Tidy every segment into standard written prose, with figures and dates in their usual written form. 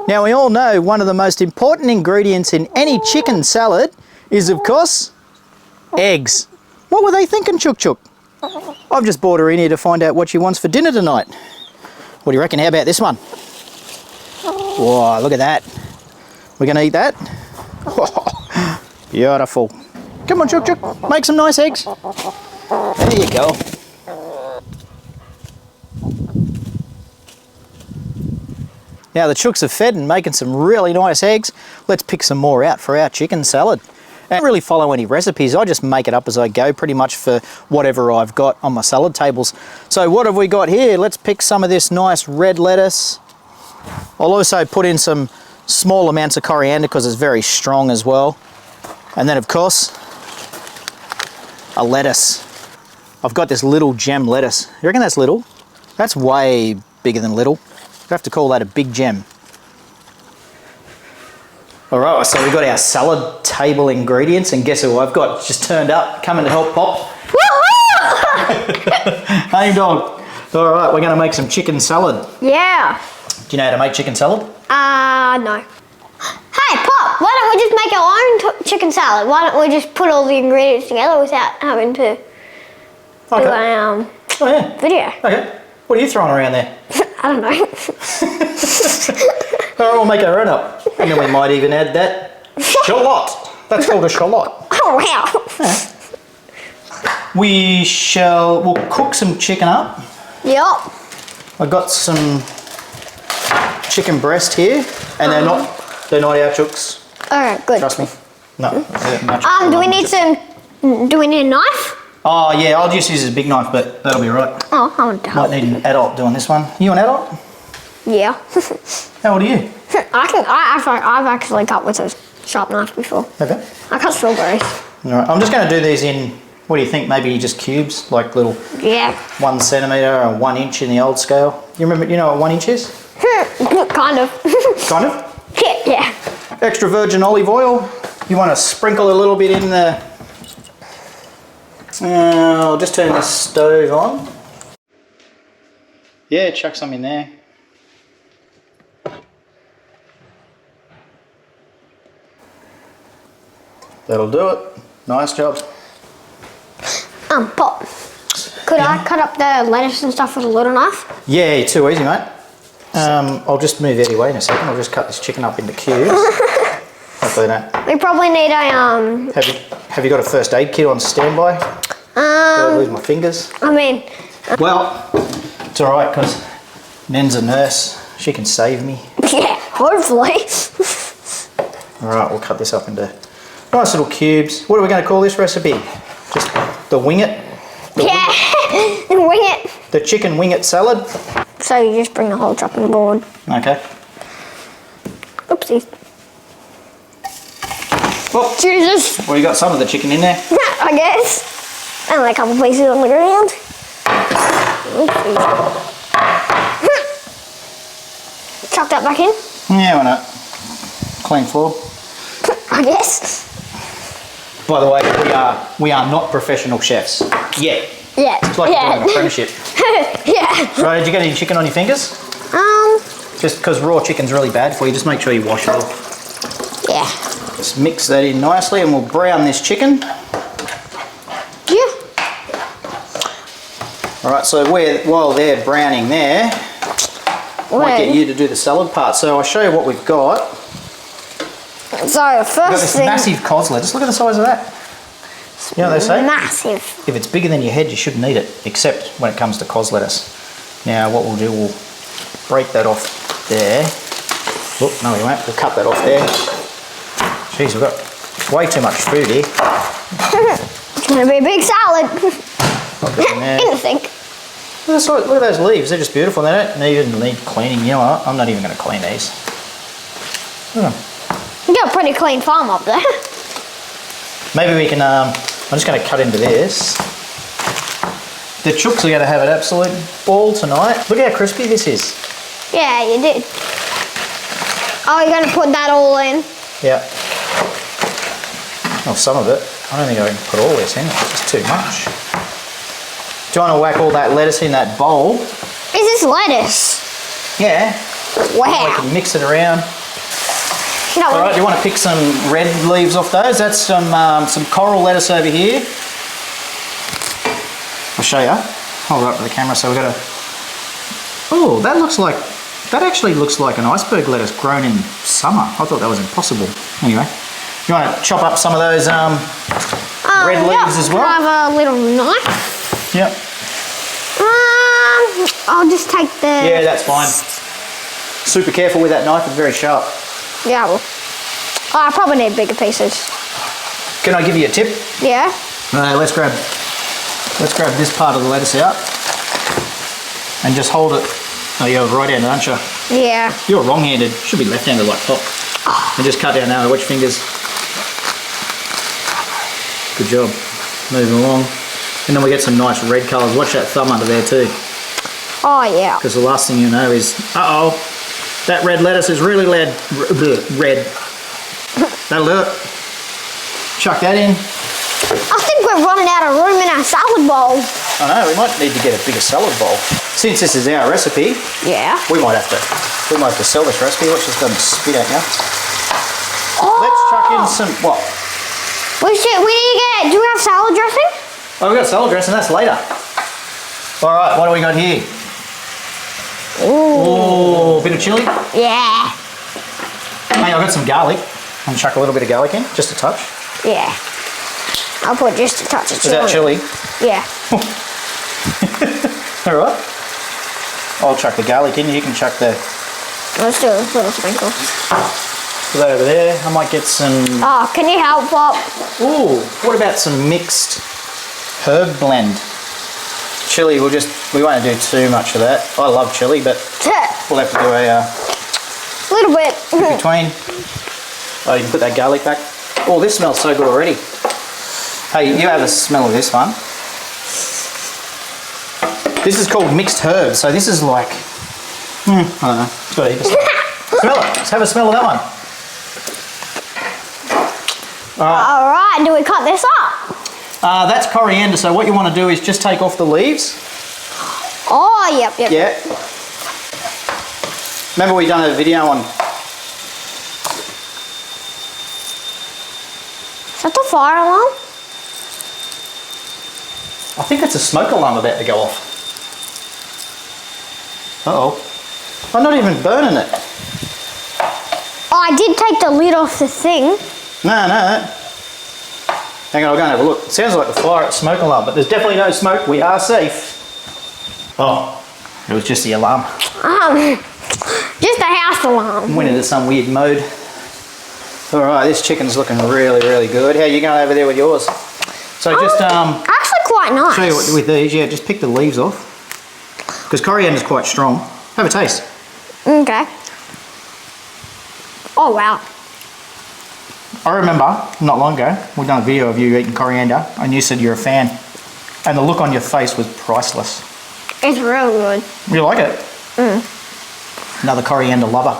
Now we all know one of the most important ingredients in any chicken salad is, of course, eggs. What were they thinking, Chook Chook? I've just brought her in here to find out what she wants for dinner tonight. What do you reckon? How about this one? Whoa, look at that. We're going to eat that? Beautiful. Come on, Chook Chook, make some nice eggs. There you go. Now the chooks are fed and making some really nice eggs. Let's pick some more out for our chicken salad. I don't really follow any recipes, I just make it up as I go pretty much for whatever I've got on my salad tables. So what have we got here? Let's pick some of this nice red lettuce. I'll also put in some small amounts of coriander because it's very strong as well. And then of course, a lettuce. I've got this little gem lettuce. You reckon that's little? That's way bigger than little. You have to call that a big gem. All right, so we've got our salad table ingredients, and guess who I've got just turned up, coming to help Pop. Hey dog. All right, we're gonna make some chicken salad. Yeah. Do you know how to make chicken salad? No. Hey Pop, why don't we just make our own chicken salad? Why don't we just put all the ingredients together without having to do a video? Okay. What are you throwing around there? I don't know. All right, we'll make our own up. And then we might even add that shallot. That's called a shallot. Oh, wow. Yeah. We'll cook some chicken up. Yep. I've got some chicken breast here, and they're not our chooks. Alright, good. Trust me. No. Do we need a knife? Oh yeah, I'll just use a big knife, but that'll be right. Oh, I want to help. Might need an adult doing this one. You an adult? Yeah. How old are you? I've actually cut with a sharp knife before. Okay. I cut strawberries. All right, I'm just going to do these in, what do you think, maybe just cubes, like little 1 centimetre or 1 inch in the old scale. You know what 1 inch is? Kind of. Kind of? Yeah. Extra virgin olive oil. You want to sprinkle a little bit in the... I'll just turn the stove on. Yeah, chuck some in there. That'll do it. Nice job. Pop. Could I cut up the lettuce and stuff with a little knife? Yeah, you're too easy, mate. I'll just move out of your way in a second. I'll just cut this chicken up into cubes. Hopefully that. We probably need a Have you got a first aid kit on standby? I'll lose my fingers. Well, it's all right because Nen's a nurse. She can save me. Yeah, hopefully. All right, we'll cut this up into nice little cubes. What are we going to call this recipe? Just the wing it? Wing it. The chicken wing it salad? So you just bring the whole chopping board. Okay. Oopsies. Well, Jesus. Well, you got some of the chicken in there. I guess. And like a couple pieces on the ground. Oopsies. Chuck that back in. Yeah, why not? Clean floor. I guess. By the way, we are not professional chefs yet. Yeah. It's like doing an apprenticeship. Yeah. Right, did you get any chicken on your fingers? Just because raw chicken's really bad for you, just make sure you wash it off. Yeah. Just mix that in nicely and we'll brown this chicken. Yeah. Alright, so while they're browning there, I might get you to do the salad part. So I'll show you what we've got. So We've got this massive cos lettuce. Look at the size of that. You know what they say? Massive. If it's bigger than your head, you shouldn't eat it, except when it comes to cos lettuce. Now what we'll do, we'll break that off there. Oh, no we won't. We'll cut that off there. Jeez, we've got way too much food here. It's going to be a big salad. In the sink. Look at those leaves. They're just beautiful. They don't even need cleaning. You know what? I'm not even going to clean these. You got a pretty clean farm up there. Maybe we can, I'm just going to cut into this. The chooks are going to have an absolute ball tonight. Look how crispy this is. Yeah, you did. Oh, you're going to put that all in? Yeah. Well, some of it. I don't think I can put all this in. It's just too much. Do you want to whack all that lettuce in that bowl? Is this lettuce? Yeah. We Wow. can mix it around. You know All what? right, you want to pick some red leaves off those? That's some coral lettuce over here. I'll show you. Hold it up to the camera. So we've got a... Oh, that actually looks like an iceberg lettuce grown in summer. I thought that was impossible. Anyway, you want to chop up some of those red leaves as well? Can I have a little knife? Yep. I'll just take the... Yeah, that's fine. Super careful with that knife. It's very sharp. Yeah, well. Oh, I probably need bigger pieces. Can I give you a tip? Yeah? Let's grab this part of the lettuce out and just hold it. Oh, you're right-handed, aren't you? Yeah. You're wrong-handed. Should be left-handed like Pop. And just cut down now. Watch your fingers. Good job. Moving along. And then we get some nice red colours. Watch that thumb under there too. Oh, yeah. Because the last thing you know is, uh-oh, that red lettuce is really red. That'll do it. Chuck that in. I think we're running out of room in our salad bowl. I know, we might need to get a bigger salad bowl. Since this is our recipe, Yeah. we might have to sell this recipe. Watch this doesn't spit out now. Oh. Let's chuck in some, what? We need to get... Do we have salad dressing? Oh, we've got salad dressing, that's later. All right, what do we got here? Ooh. Oh, a bit of chilli. Yeah. Hey, I've got some garlic. I'm gonna chuck a little bit of garlic in, just a touch. Yeah. I'll put just a touch of Is that chilli? Yeah. All right. I'll chuck the garlic in, you can chuck the... Let's do a little sprinkle. Put that over there. I might get some... Oh, can you help, Pop? Ooh, what about some mixed herb blend? Chili, we won't do too much of that. I love chili, but we'll have to do a little bit. between. Oh, you can put that garlic back. Oh, this smells so good already. Hey, you have a smell of this one. This is called mixed herbs, so this is like, I don't know. It's got a heap of stuff. Smell it. Let's have a smell of that one. All right, do we cut this up? That's coriander, so what you want to do is just take off the leaves. Oh, yep. Yeah. Remember we done a video on... Is that the fire alarm? I think it's a smoke alarm about to go off. Uh-oh. I'm not even burning it. Oh, I did take the lid off the thing. No. Hang on, I'll go and have a look. It sounds like the fire at smoke alarm, but there's definitely no smoke. We are safe. Oh, it was just the alarm. Just a house alarm. Went into some weird mode. All right, this chicken's looking really, really good. How are you going over there with yours? So just Actually, quite nice. show you what with these. Yeah, just pick the leaves off because coriander's quite strong. Have a taste. Okay. Oh wow. I remember not long ago we done a video of you eating coriander, and you said you're a fan, and the look on your face was priceless. It's real good. You like it? Another coriander lover.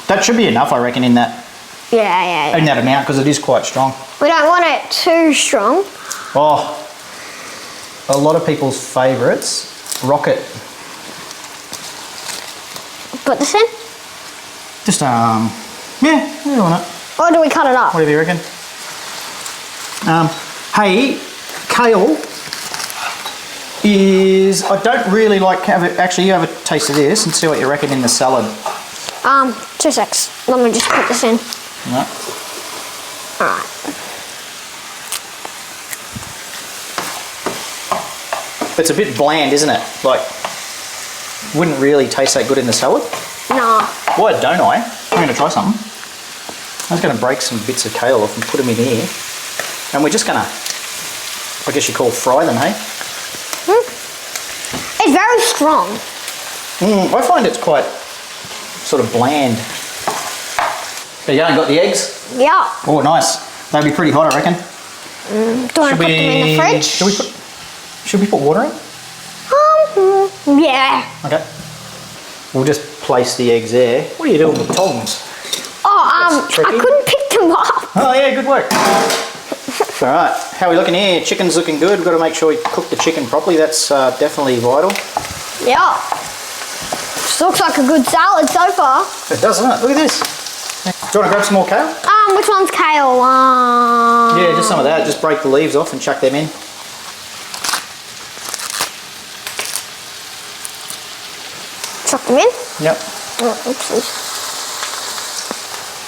That should be enough, I reckon, in that Yeah. in that amount because it is quite strong. We don't want it too strong. Oh, a lot of people's favourites. Rocket. Put this in? Just yeah, you want it. Or do we cut it up? Whatever you reckon. Hey, kale is, I don't really like actually you have a taste of this and see what you reckon in the salad. 2 secs. Let me just put this in. Right. Alright. It's a bit bland, isn't it? Like, wouldn't really taste that good in the salad. Nah. Why don't I? I'm going to try something. I'm just going to break some bits of kale off and put them in here. And we're just going to, I guess you call fry them, hey? It's very strong. I find it's quite sort of bland. There you go, got the eggs? Yeah. Oh, nice. They'll be pretty hot, I reckon. Do you want to put them in the fridge? Should we put water in? Yeah. Okay. We'll just place the eggs there. What are you doing with tongs? Oh, That's tricky. I couldn't pick them up. Oh yeah, good work. All right, how are we looking here? Chicken's looking good. We've got to make sure we cook the chicken properly. That's definitely vital. Yeah. Looks like a good salad so far. It does, doesn't it? Look at this. Do you want to grab some more kale? Which one's kale? Yeah, just some of that. Just break the leaves off and chuck them in. Chuck them in? Yep. Oh, oopsies.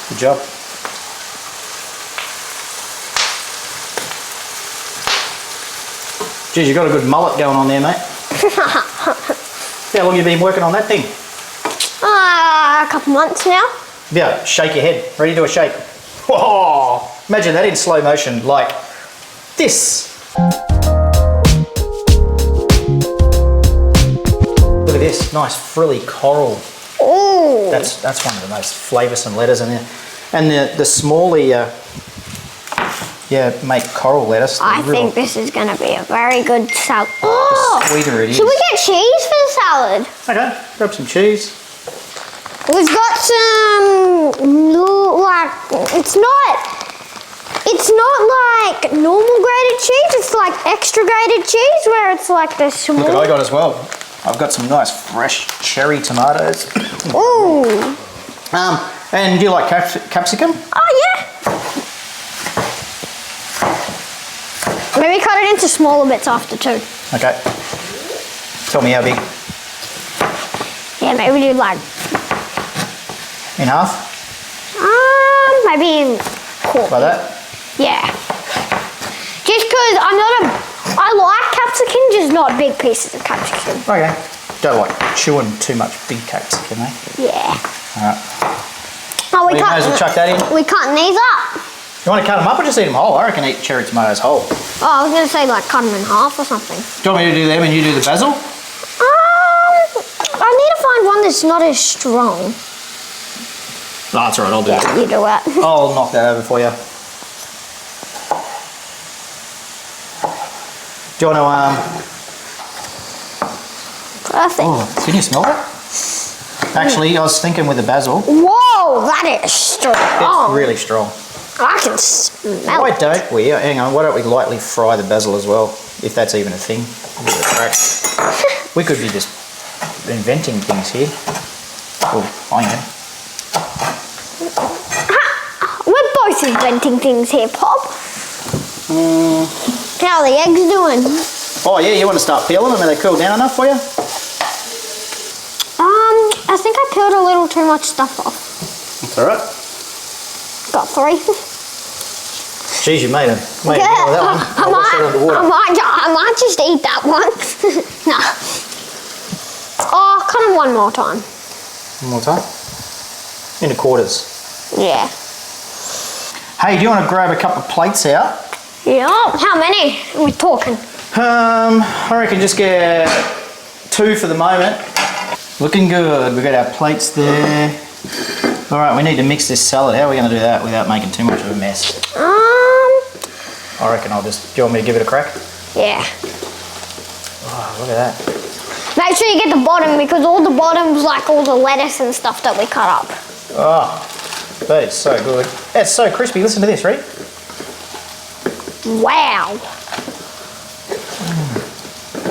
Good job. Geez, you've got a good mullet going on there, mate. How long have you been working on that thing? A couple months now. Yeah, shake your head. Ready to do a shake. Whoa! Imagine that in slow motion, like this. Look at this, nice frilly coral. Ooh. That's one of the most flavoursome lettuce in there. And the smaller make coral lettuce. I think this is going to be a very good salad. Oh! The sweeter it is. Should we get cheese for the salad? Okay, grab some cheese. We've got some, like, it's not like normal grated cheese, it's like extra grated cheese where it's like the small. Look what I got as well. I've got some nice fresh cherry tomatoes. Ooh. And do you like capsicum? Oh, yeah. Maybe cut it into smaller bits after too. Okay. Tell me how big. Yeah, maybe do like. In half? Maybe in quarter. Like that? Yeah. Just because I like capsicum, just not big pieces of capsicum. Okay. Don't like chewing too much big capsicum, eh? Yeah. Alright. Oh, Well, you may as well chuck that in. We're cutting these up. You want to cut them up or just eat them whole? I reckon eat cherry tomatoes whole. Oh, I was going to say like cut them in half or something. Do you want me to do them and you do the basil? I need to find one that's not as strong. No, that's alright, I'll do it. Yeah, you do it. I'll knock that over for you. Do you want to, Perfect. Oh, can you smell that? Actually, I was thinking with the basil, Whoa, that is strong. it's really strong. I can smell Why it. don't we, hang on, why don't we lightly fry the basil as well, if that's even a thing. Give it a crack. We could be just inventing things here. Oh, I am. We're both inventing things here, Pop. How are the eggs doing? Oh yeah, you want to start peeling them? Are they cooled down enough for you? I think I peeled a little too much stuff off. That's alright. Got 3. Jeez, you made a deal with that one. I'll wash it under water. I might just eat that one. No. Oh, cut them one more time. One more time. Into quarters. Yeah. Hey, do you want to grab a couple of plates out? Yeah. How many are we talking? I reckon just get 2 for the moment. Looking good. We've got our plates there. All right, we need to mix this salad. How are we going to do that without making too much of a mess? I reckon do you want me to give it a crack? Yeah. Oh, look at that. Make sure you get the bottom because all the bottom's like all the lettuce and stuff that we cut up. Oh, that is so good. It's so crispy. Listen to this, ready? Wow.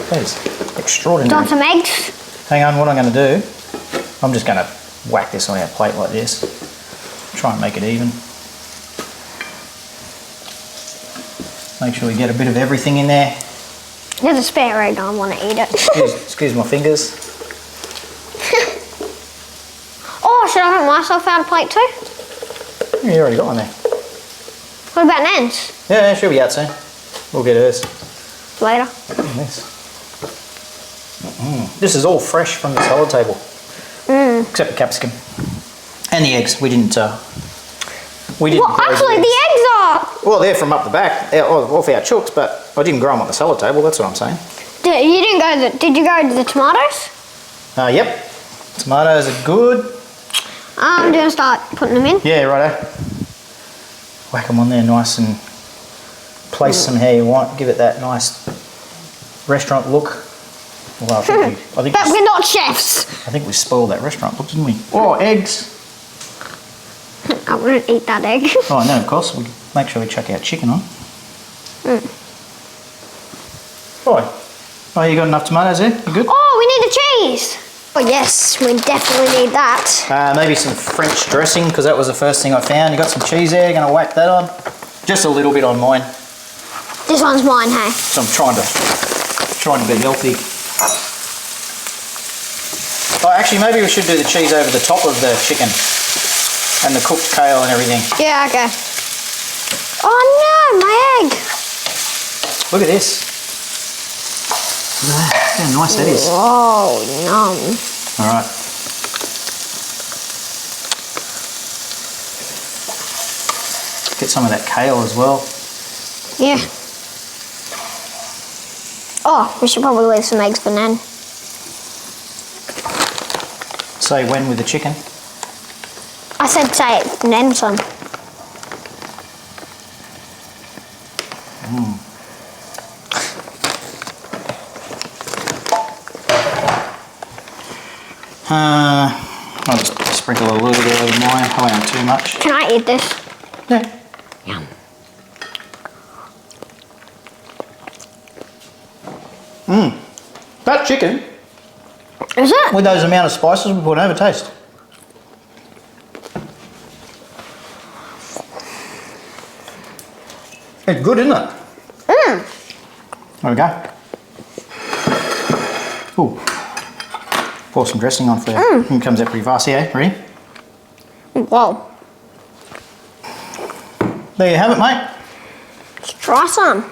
That is extraordinary. Do you want some eggs? Hang on, what I'm going to do, I'm just going to whack this on our plate like this. Try and make it even. Make sure we get a bit of everything in there. There's a spare egg, I want to eat it. Excuse my fingers. Oh, should I make myself out a plate too? Yeah, you already got one there. What about Nan's? Yeah, she'll be out soon. We'll get hers. Later. Look at this. This is all fresh from the salad table. Except the capsicum. And the eggs. We didn't Well, grow actually, the eggs are. Well, they're from up the back, off our chooks, but I didn't grow them on the salad table, that's what I'm saying. Did you go to the tomatoes? Yep. Tomatoes are good. I'm going to start putting them in. Yeah, righto. Whack them on there nice and place them how you want. Give it that nice restaurant look. Well, But we're not chefs. I think we spoiled that restaurant look, didn't we? Oh, eggs. I wouldn't eat that egg. Oh, no, of course. We make sure we chuck our chicken on. Oh, you got enough tomatoes there? You good? Oh, we need the cheese. Oh yes, we definitely need that. Maybe some French dressing, because that was the first thing I found. You got some cheese there, gonna whack that on. Just a little bit on mine. This one's mine, hey? So I'm trying to be healthy. Oh, actually, maybe we should do the cheese over the top of the chicken and the cooked kale and everything. Yeah, okay. Oh no, my egg! Look at this. Look at that. How nice that is. Oh, yum. All right. Get some of that kale as well. Yeah. Oh, we should probably leave some eggs for Nan. Say when with the chicken. I said say it for Nan some. I'll just sprinkle a little bit over mine. I won't too much. Can I eat this? Yeah. Yum. That chicken, Is it? with those amount of spices, we would have a taste. It's good, isn't it? There we go. Ooh. Pour some dressing on for you. It comes out pretty fast here. Ready? Whoa. There you have it, mate. Let's try some.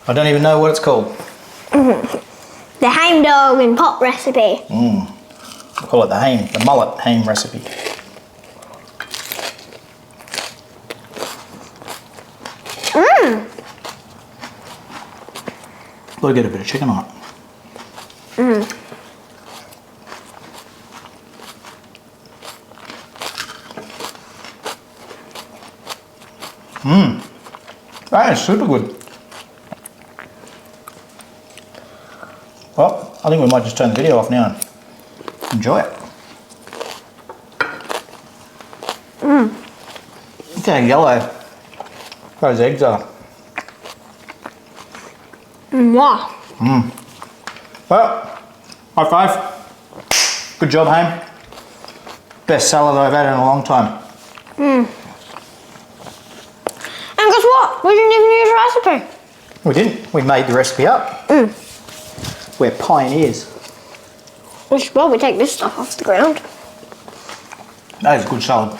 I don't even know what it's called. The ham dog and pot recipe. I call it the mullet ham recipe. Got to get a bit of chicken on it. That is super good. Well, I think we might just turn the video off now and enjoy it. Look how yellow those eggs are. Wow. Well, high five. Good job, Haim. Best salad I've had in a long time. And guess what? We didn't even use a recipe. We didn't. We made the recipe up. We're pioneers. We should probably take this stuff off the ground. That is good salad.